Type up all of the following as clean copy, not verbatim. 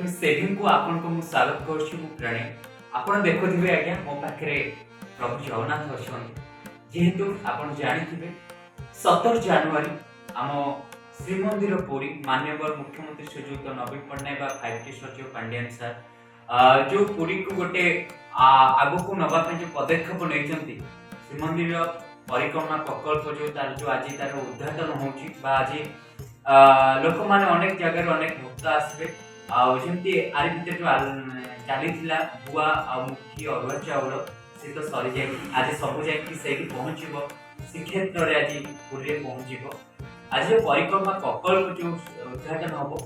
प्रथम सेविंग को आपन को मु स्वागत करछि मु प्रणय आपण देखुथिबे आज्ञा मो पाखरे प्रभु जगन्नाथ अछन जेहेतु आपण जानिथिबे 17 जनवरी आम श्रीमंदिर पुरी माननीय मुख्यमंत्री श्रीजुक्त नवीन पट्टनायक बा 5T सचिव पांड्यान सर जो पुरी को गोटे आगु को नबा जो पदक्षेप नहीं श्रीमंदिर परिक्रमा प्रकल्प जो आज तार उद्घाटन होची बा आज लोक माने अनेक जगह अनेक भक्त आसबे आमती आर भर जो चली बुआ मुखी अरुआ चाउल सी तो सरी जाए आज सब जाकि पहुँचब श्रीक्षेत्र में आज पुरी पहुँचब आज परिक्रमा प्रकल्प जो उद्घाटन हम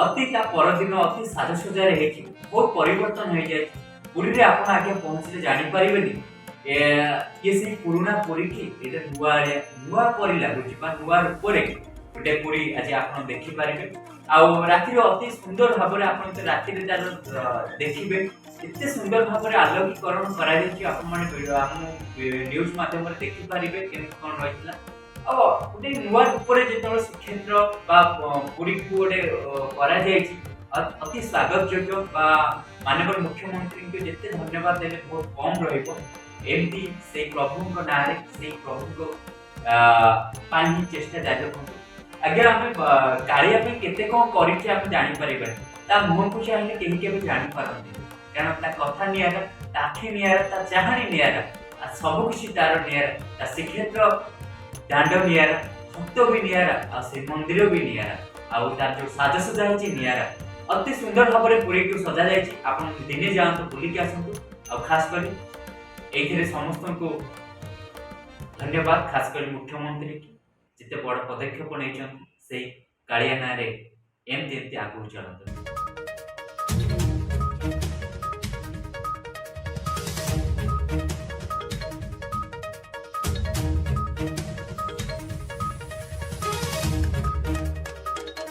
अति परदिन अति साजसजार बहुत परिवर्तन हो जाए पुरी आप आगे पहुँचले जानीपारे ये से पुराना पुरी की नुआ नुआ परी लगुच नुआ रूप गोटे पुरी आज आप देखिपारे राति अति सुंदर भाव राति देखिए एत सुंदर भाव आलोकीकरण कर न्यूज माध्यम देखिपारे कौन रही गोटे नुआ रूप जो श्रीक्षेत्र पुरी को गोटे अति स्वागत योग्य माननीय मुख्यमंत्री को जिते धन्यवाद देने बहुत कम रमती से प्रभु ना से प्रभु को चेष्टा जारी रखु आगे आम कालिया केते कौन कर मुह को चाहिए कहीं के जापारती कारण कथा निरा आखि निरा चाहाणी निरा सबकि तार निरा श्रीक्षेत्र दांड निरा भक्त भी निरा श्रीमंदिर भी निरा तार जो साजसजा निरा अति सुंदर भाव में पुरी को सजा जाए आप दिने जातु बुलिक आसतु खास कर समस्त को धन्यवाद खास कर मुख्यमंत्री की जिते बड़ पदक्षेप नहीं कालिया ना एमती आगू चलते।